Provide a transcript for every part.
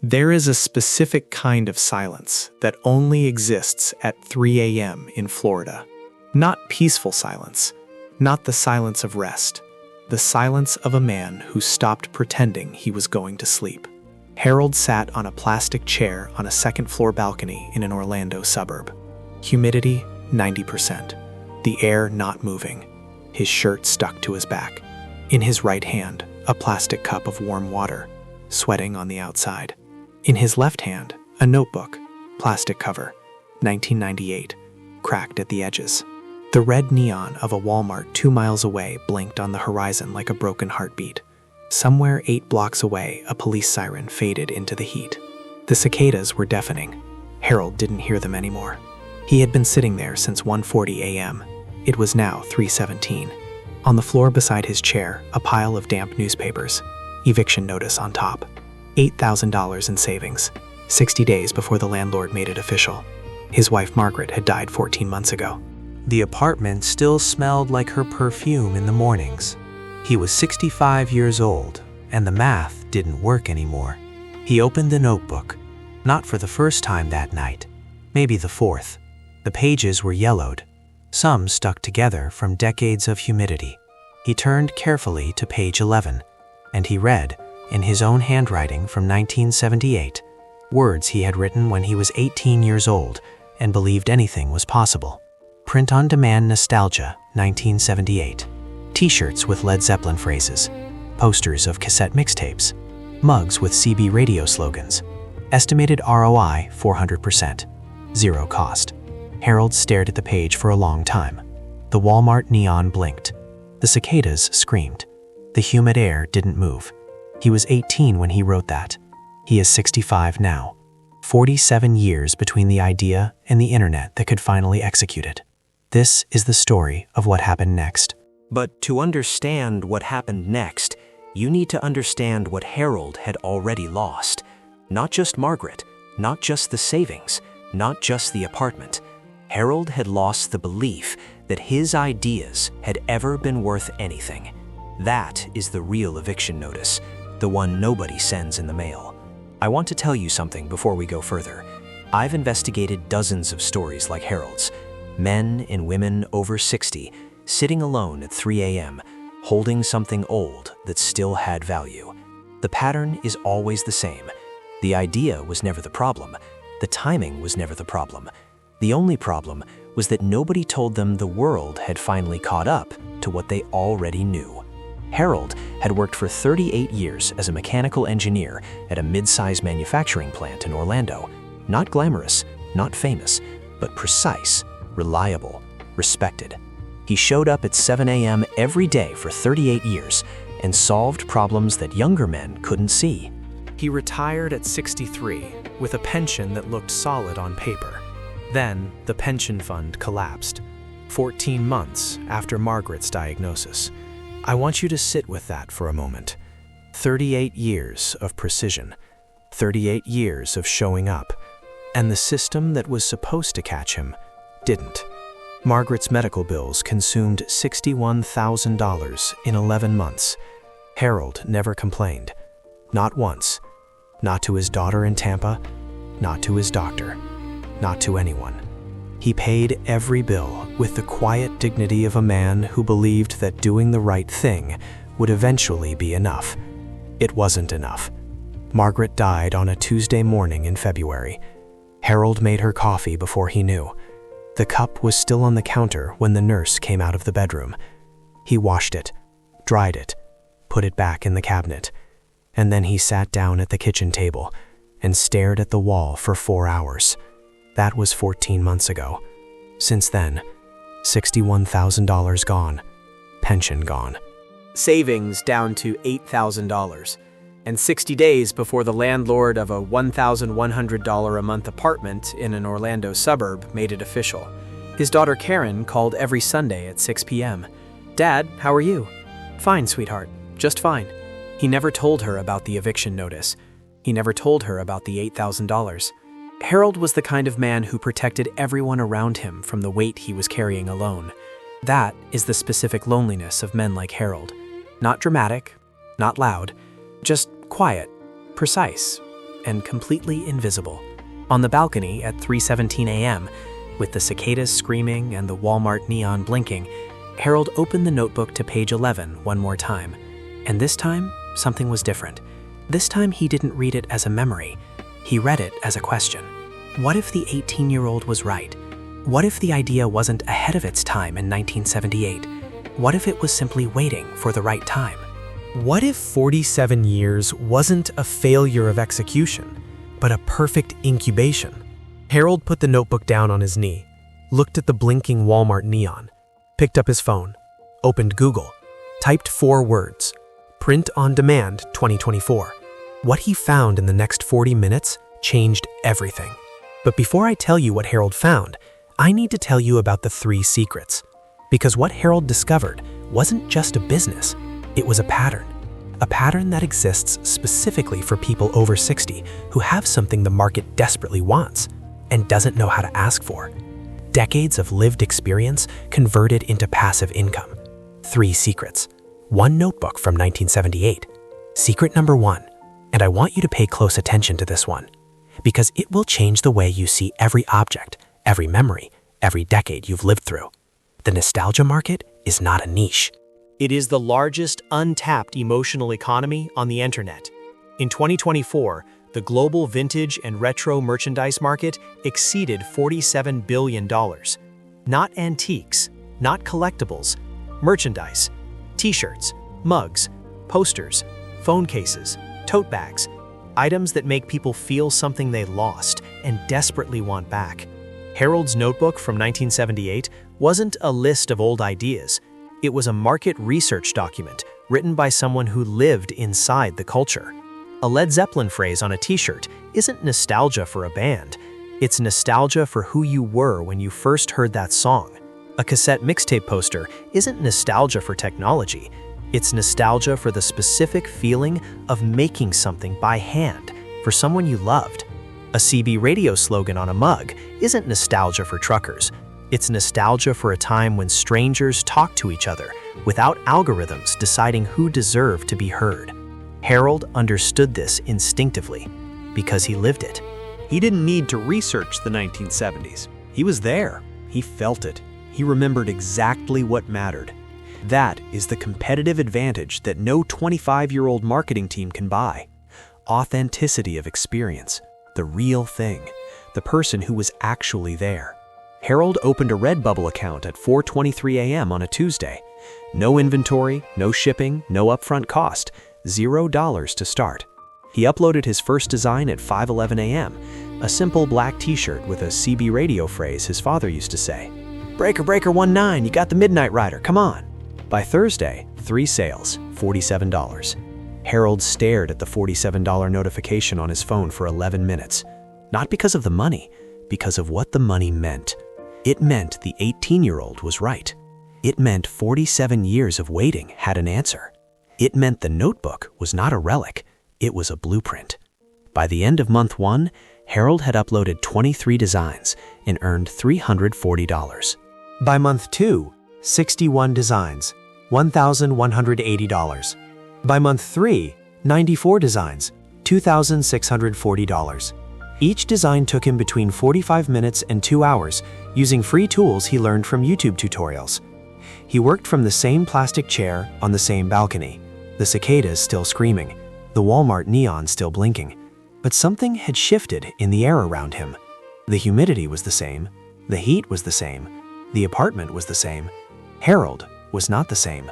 There is a specific kind of silence that only exists at 3 a.m. in Florida. Not peaceful silence, not the silence of rest, the silence of a man who stopped pretending he was going to sleep. Harold sat on a plastic chair on a second-floor balcony in an Orlando suburb. Humidity, 90%. The air not moving. His shirt stuck to his back. In his right hand, a plastic cup of warm water, sweating on the outside. In his left hand, a notebook, plastic cover, 1998, cracked at the edges. The red neon of a Walmart 2 miles away blinked on the horizon like a broken heartbeat. Somewhere 8 blocks away, a police siren faded into the heat. The cicadas were deafening. Harold didn't hear them anymore. He had been sitting there since 1:40 a.m. It was now 3:17. On the floor beside his chair, a pile of damp newspapers. Eviction notice on top. $8,000 in savings. 60 days before the landlord made it official. His wife Margaret had died 14 months ago. The apartment still smelled like her perfume in the mornings. He was 65 years old, and the math didn't work anymore. He opened the notebook, not for the first time that night, maybe the fourth. The pages were yellowed, some stuck together from decades of humidity. He turned carefully to page 11, and he read, in his own handwriting from 1978, words he had written when he was 18 years old and believed anything was possible. Print-on-demand nostalgia, 1978. T-shirts with Led Zeppelin phrases, posters of cassette mixtapes, mugs with CB radio slogans. Estimated ROI 400%. Zero cost. Harold stared at the page for a long time. The Walmart neon blinked. The cicadas screamed. The humid air didn't move. He was 18 when he wrote that. He is 65 now. 47 years between the idea and the internet that could finally execute it. This is the story of what happened next. But to understand what happened next, you need to understand what Harold had already lost. Not just Margaret, not just the savings, not just the apartment. Harold had lost the belief that his ideas had ever been worth anything. That is the real eviction notice, the one nobody sends in the mail. I want to tell you something before we go further. I've investigated dozens of stories like Harold's. Men and women over 60 sitting alone at 3 a.m., holding something old that still had value. The pattern is always the same. The idea was never the problem. The timing was never the problem. The only problem was that nobody told them the world had finally caught up to what they already knew. Harold had worked for 38 years as a mechanical engineer at a mid-size manufacturing plant in Orlando. Not glamorous, not famous, but precise, reliable, respected. He showed up at 7 a.m. every day for 38 years and solved problems that younger men couldn't see. He retired at 63 with a pension that looked solid on paper. Then the pension fund collapsed, 14 months after Margaret's diagnosis. I want you to sit with that for a moment. 38 years of precision, 38 years of showing up, and the system that was supposed to catch him didn't. Margaret's medical bills consumed $61,000 in 11 months. Harold never complained. Not once. Not to his daughter in Tampa, not to his doctor, not to anyone. He paid every bill with the quiet dignity of a man who believed that doing the right thing would eventually be enough. It wasn't enough. Margaret died on a Tuesday morning in February. Harold made her coffee before he knew. The cup was still on the counter when the nurse came out of the bedroom. He washed it, dried it, put it back in the cabinet, and then he sat down at the kitchen table and stared at the wall for 4 hours. That was 14 months ago. Since then, $61,000 gone, pension gone. Savings down to $8,000. And 60 days before the landlord of a $1,100 a month apartment in an Orlando suburb made it official. His daughter Karen called every Sunday at 6 p.m. "Dad, how are you?" "Fine, sweetheart, just fine." He never told her about the eviction notice. He never told her about the $8,000. Harold was the kind of man who protected everyone around him from the weight he was carrying alone. That is the specific loneliness of men like Harold. Not dramatic, not loud, just quiet, precise, and completely invisible. On the balcony at 3:17 a.m., with the cicadas screaming and the Walmart neon blinking, Harold opened the notebook to page 11 one more time. And this time, something was different. This time he didn't read it as a memory. He read it as a question. What if the 18-year-old was right? What if the idea wasn't ahead of its time in 1978? What if it was simply waiting for the right time? What if 47 years wasn't a failure of execution, but a perfect incubation? Harold put the notebook down on his knee, looked at the blinking Walmart neon, picked up his phone, opened Google, typed 4 words, print on demand 2024. What he found in the next 40 minutes changed everything. But before I tell you what Harold found, I need to tell you about the 3 secrets. Because what Harold discovered wasn't just a business, it was a pattern that exists specifically for people over 60 who have something the market desperately wants and doesn't know how to ask for. Decades of lived experience converted into passive income. 3 secrets. 1 notebook from 1978. Secret number 1, and I want you to pay close attention to this one, because it will change the way you see every object, every memory, every decade you've lived through. The nostalgia market is not a niche. It is the largest untapped emotional economy on the internet. In 2024, the global vintage and retro merchandise market exceeded $47 billion. Not antiques, not collectibles, merchandise, t-shirts, mugs, posters, phone cases, tote bags, items that make people feel something they lost and desperately want back. Harold's notebook from 1978 wasn't a list of old ideas. It was a market research document written by someone who lived inside the culture. A Led Zeppelin phrase on a t-shirt isn't nostalgia for a band. It's nostalgia for who you were when you first heard that song. A cassette mixtape poster isn't nostalgia for technology. It's nostalgia for the specific feeling of making something by hand for someone you loved. A CB radio slogan on a mug isn't nostalgia for truckers. It's nostalgia for a time when strangers talked to each other without algorithms deciding who deserved to be heard. Harold understood this instinctively because he lived it. He didn't need to research the 1970s. He was there. He felt it. He remembered exactly what mattered. That is the competitive advantage that no 25-year-old marketing team can buy. Authenticity of experience, the real thing, the person who was actually there. Harold opened a Redbubble account at 4:23 a.m. on a Tuesday. No inventory, no shipping, no upfront cost, $0 to start. He uploaded his first design at 5:11 a.m., a simple black t-shirt with a CB radio phrase his father used to say. "Breaker, breaker 19, you got the Midnight Rider, come on." By Thursday, 3 sales, $47. Harold stared at the $47 notification on his phone for 11 minutes. Not because of the money, because of what the money meant. It meant the 18-year-old was right. It meant 47 years of waiting had an answer. It meant the notebook was not a relic, it was a blueprint. By the end of month 1, Harold had uploaded 23 designs and earned $340. By month 2, 61 designs, $1,180. By month 3, 94 designs, $2,640. Each design took him between 45 minutes and 2 hours using free tools he learned from YouTube tutorials. He worked from the same plastic chair on the same balcony, the cicadas still screaming, the Walmart neon still blinking. But something had shifted in the air around him. The humidity was the same, the heat was the same, the apartment was the same. Harold was not the same.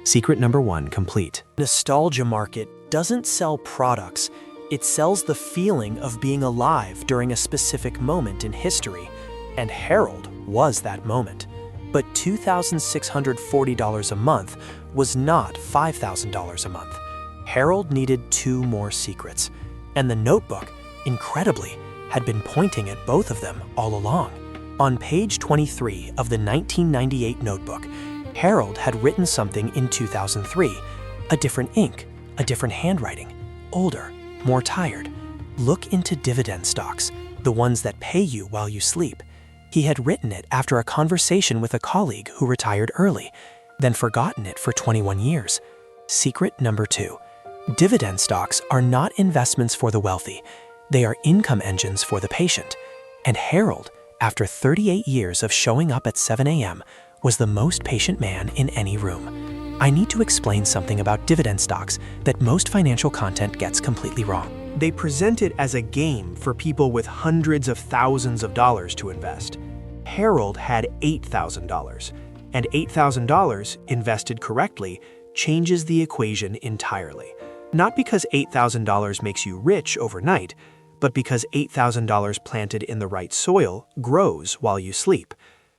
Secret number 1 complete. Nostalgia market doesn't sell products. It sells the feeling of being alive during a specific moment in history. And Harold was that moment. But $2,640 a month was not $5,000 a month. Harold needed 2 more secrets. And the notebook, incredibly, had been pointing at both of them all along. On page 23 of the 1998 notebook, Harold had written something in 2003, a different ink, a different handwriting, older, more tired. Look into dividend stocks, the ones that pay you while you sleep. He had written it after a conversation with a colleague who retired early, then forgotten it for 21 years. Secret number 2. Dividend stocks are not investments for the wealthy. They are income engines for the patient. And Harold, after 38 years of showing up at 7 a.m., was the most patient man in any room. I need to explain something about dividend stocks that most financial content gets completely wrong. They present it as a game for people with hundreds of thousands of dollars to invest. Harold had $8,000, and $8,000 invested correctly changes the equation entirely. Not because $8,000 makes you rich overnight, but because $8,000 planted in the right soil grows while you sleep.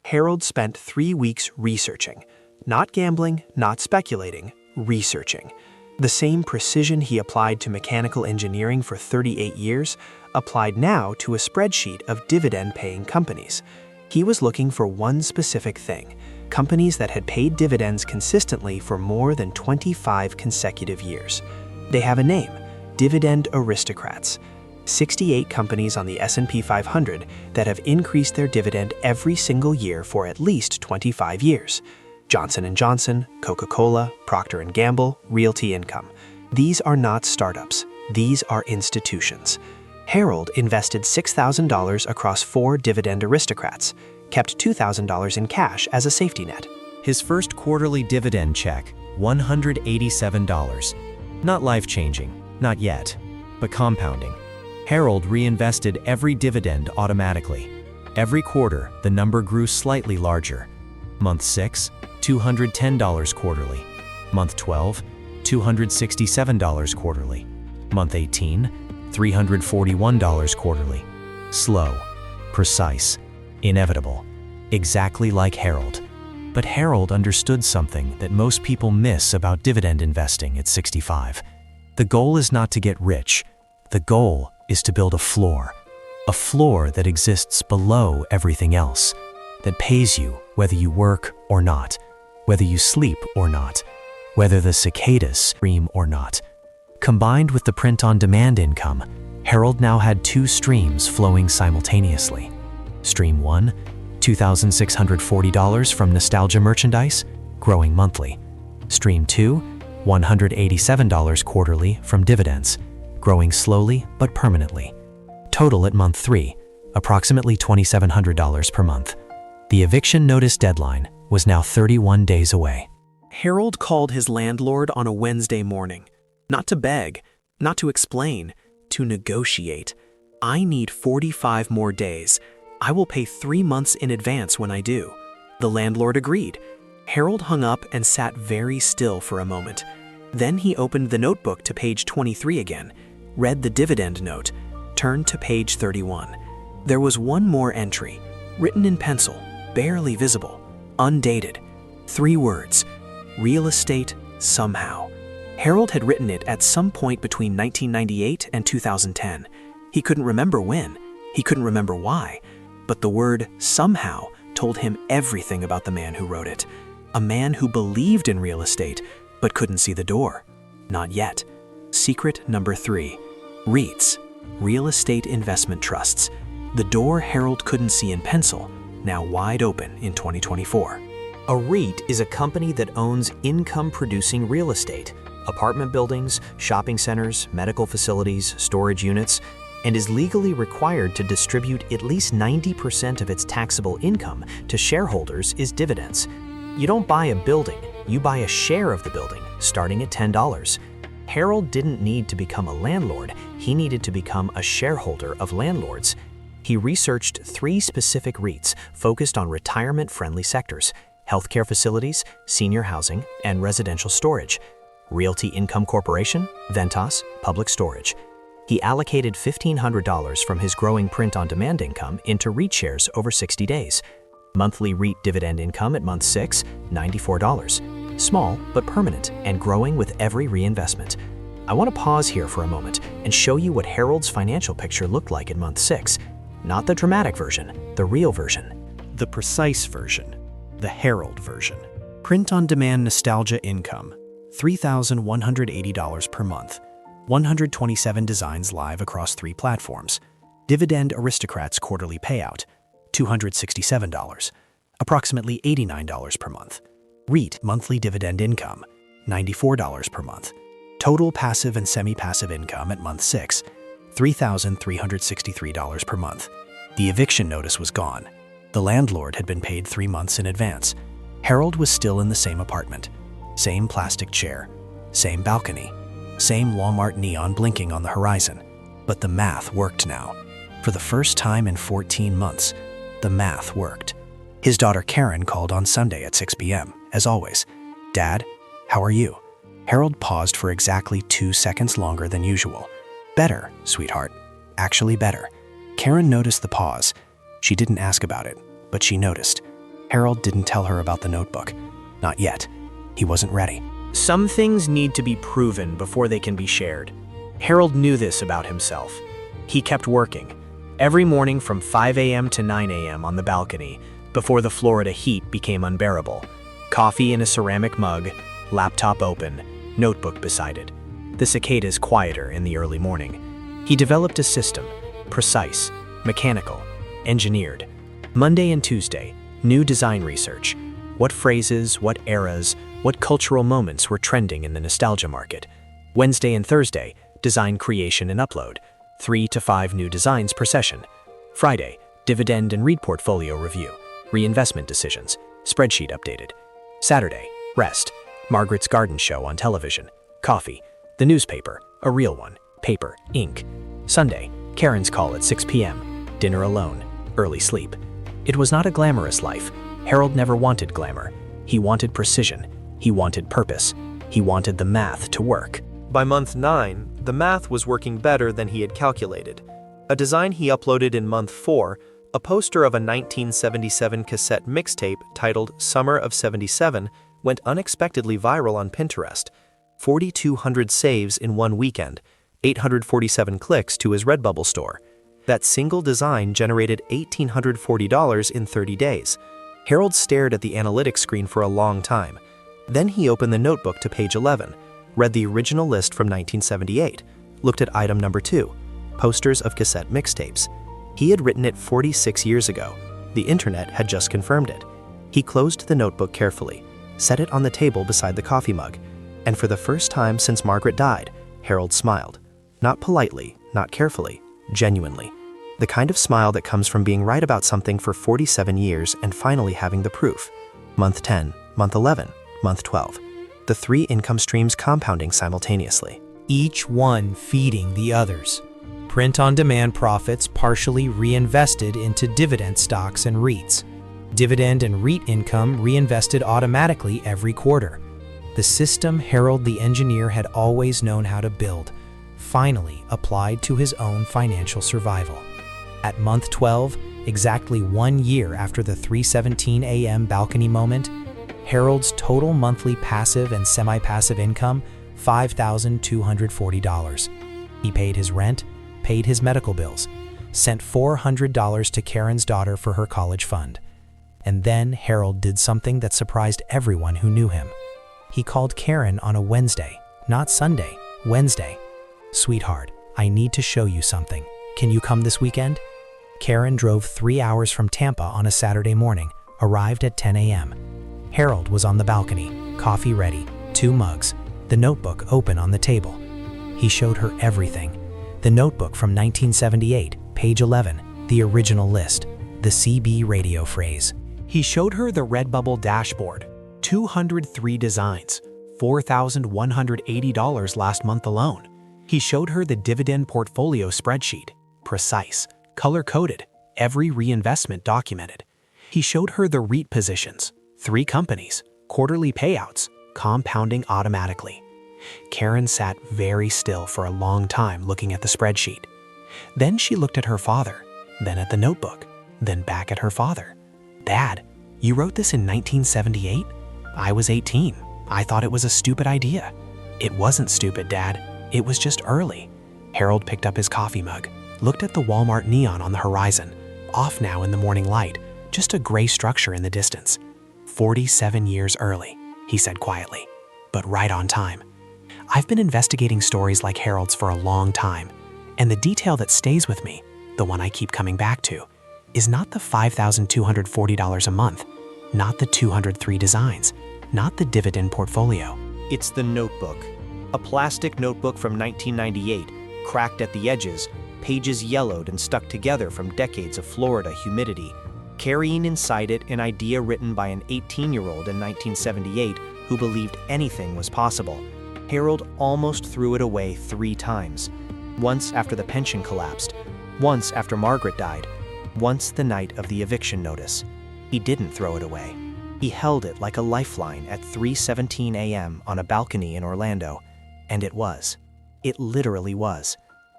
Harold spent 3 weeks researching. Not gambling, not speculating, researching. The same precision he applied to mechanical engineering for 38 years applied now to a spreadsheet of dividend-paying companies. He was looking for one specific thing: companies that had paid dividends consistently for more than 25 consecutive years. They have a name: Dividend Aristocrats. 68 companies on the S&P 500 that have increased their dividend every single year for at least 25 years. Johnson & Johnson, Coca-Cola, Procter & Gamble, Realty Income. These are not startups. These are institutions. Harold invested $6,000 across 4 Dividend Aristocrats, kept $2,000 in cash as a safety net. His first quarterly dividend check, $187. Not life-changing, not yet, but compounding. Harold reinvested every dividend automatically. Every quarter, the number grew slightly larger. Month 6, $210 quarterly. Month 12, $267 quarterly. Month 18, $341 quarterly. Slow, precise, inevitable, exactly like Harold. But Harold understood something that most people miss about dividend investing at 65. The goal is not to get rich. The goal is to build a floor that exists below everything else, that pays you whether you work or not, whether you sleep or not, whether the cicadas scream or not. Combined with the print-on-demand income, Harold now had 2 streams flowing simultaneously. Stream 1, $2,640 from nostalgia merchandise, growing monthly. Stream 2, $187 quarterly from dividends, growing slowly but permanently. Total at month 3, approximately $2,700 per month. The eviction notice deadline was now 31 days away. Harold called his landlord on a Wednesday morning. Not to beg, not to explain, to negotiate. I need 45 more days. I will pay 3 months in advance when I do. The landlord agreed. Harold hung up and sat very still for a moment. Then he opened the notebook to page 23 again, read the dividend note, turned to page 31. There was one more entry, written in pencil, barely visible, undated. 3 words: real estate somehow. Harold had written it at some point between 1998 and 2010. He couldn't remember when, he couldn't remember why, but the word somehow told him everything about the man who wrote it. A man who believed in real estate, but couldn't see the door. Not yet. Secret number 3, REITs, real estate investment trusts. The door Harold couldn't see in pencil, now wide open in 2024. A REIT is a company that owns income-producing real estate, apartment buildings, shopping centers, medical facilities, storage units, and is legally required to distribute at least 90% of its taxable income to shareholders as dividends. You don't buy a building, you buy a share of the building, starting at $10. Harold didn't need to become a landlord, he needed to become a shareholder of landlords. He researched 3 specific REITs focused on retirement-friendly sectors: healthcare facilities, senior housing, and residential storage. Realty Income Corporation, Ventas, Public Storage. He allocated $1,500 from his growing print-on-demand income into REIT shares over 60 days. Monthly REIT dividend income at month 6, $94. Small but permanent and growing with every reinvestment. I want to pause here for a moment and show you what Harold's financial picture looked like in month 6. Not the dramatic version, the real version. The precise version, the Harold version. Print-on-demand nostalgia income, $3,180 per month. 127 designs live across 3 platforms. Dividend Aristocrats quarterly payout, $267, approximately $89 per month. REIT monthly dividend income, $94 per month. Total passive and semi-passive income at month 6, $3,363 per month. The eviction notice was gone. The landlord had been paid 3 months in advance. Harold was still in the same apartment. Same plastic chair. Same balcony. Same Walmart neon blinking on the horizon. But the math worked now. For the first time in 14 months, the math worked. His daughter Karen called on Sunday at 6 p.m., as always. "Dad, how are you?" Harold paused for exactly 2 seconds longer than usual. "Better, sweetheart. Actually better." Karen noticed the pause. She didn't ask about it, but she noticed. Harold didn't tell her about the notebook. Not yet. He wasn't ready. Some things need to be proven before they can be shared. Harold knew this about himself. He kept working, every morning from 5 a.m. to 9 a.m. on the balcony, before the Florida heat became unbearable. Coffee in a ceramic mug, laptop open, notebook beside it. The cicadas quieter in the early morning. He developed a system, precise, mechanical, engineered. Monday and Tuesday, new design research. What phrases, what eras, what cultural moments were trending in the nostalgia market. Wednesday and Thursday, design creation and upload. 3 to 5 new designs per session. Friday, dividend and REIT portfolio review. Reinvestment decisions. Spreadsheet updated. Saturday, rest. Margaret's garden show on television. Coffee. The newspaper, a real one. Paper, ink. Sunday, Karen's call at 6 p.m. Dinner alone. Early sleep. It was not a glamorous life. Harold never wanted glamour. He wanted precision. He wanted purpose. He wanted the math to work. By month 9, the math was working better than he had calculated. A design he uploaded in month 4, a poster of a 1977 cassette mixtape titled Summer of '77, went unexpectedly viral on Pinterest. 4,200 saves in one weekend, 847 clicks to his Redbubble store. That single design generated $1,840 in 30 days. Harold stared at the analytics screen for a long time. Then he opened the notebook to page 11, read the original list from 1978, looked at item number 2, posters of cassette mixtapes. He had written it 46 years ago. The internet had just confirmed it. He closed the notebook carefully, set it on the table beside the coffee mug, and for the first time since Margaret died, Harold smiled. Not politely, not carefully, genuinely. The kind of smile that comes from being right about something for 47 years and finally having the proof. Month 10, month 11, month 12. The 3 income streams compounding simultaneously. Each one feeding the others. Print-on-demand profits partially reinvested into dividend stocks and REITs. Dividend and REIT income reinvested automatically every quarter. The system Harold the engineer had always known how to build, finally applied to his own financial survival. At month 12, exactly 1 year after the 3:17 a.m. balcony moment, Harold's total monthly passive and semi-passive income, $5,240. He paid his rent, paid his medical bills, sent $400 to Karen's daughter for her college fund. And then Harold did something that surprised everyone who knew him. He called Karen on a Wednesday, not Sunday, Wednesday. "Sweetheart, I need to show you something. Can you come this weekend?" Karen drove 3 hours from Tampa on a Saturday morning, arrived at 10 a.m. Harold was on the balcony, coffee ready, 2 mugs, the notebook open on the table. He showed her everything. The notebook from 1978, page 11, the original list, the CB radio phrase. He showed her the Redbubble dashboard, 203 designs, $4,180 last month alone. He showed her the dividend portfolio spreadsheet, precise, color-coded, every reinvestment documented. He showed her the REIT positions, 3 companies, quarterly payouts, compounding automatically. Karen sat very still for a long time looking at the spreadsheet. Then she looked at her father, then at the notebook, then back at her father. "Dad, you wrote this in 1978? I was 18. I thought it was a stupid idea." "It wasn't stupid, Dad. It was just early." Harold picked up his coffee mug, looked at the Walmart neon on the horizon, off now in the morning light, just a gray structure in the distance. 47 years early, he said quietly, but right on time. I've been investigating stories like Harold's for a long time, and the detail that stays with me, the one I keep coming back to, is not the $5,240 a month, not the 203 designs, not the dividend portfolio. It's the notebook. A plastic notebook from 1998, cracked at the edges, pages yellowed and stuck together from decades of Florida humidity, carrying inside it an idea written by an 18-year-old in 1978 who believed anything was possible. Harold almost threw it away 3 times. Once after the pension collapsed, once after Margaret died, once the night of the eviction notice. He didn't throw it away. He held it like a lifeline at 3:17 a.m. on a balcony in Orlando, and it was. It literally was.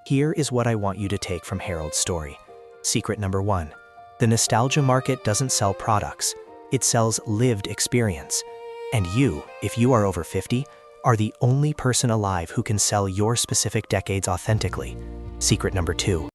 Here is what I want you to take from Harold's story. Secret number 1. The nostalgia market doesn't sell products. It sells lived experience. And you, if you are over 50, are the only person alive who can sell your specific decades authentically. Secret number 2.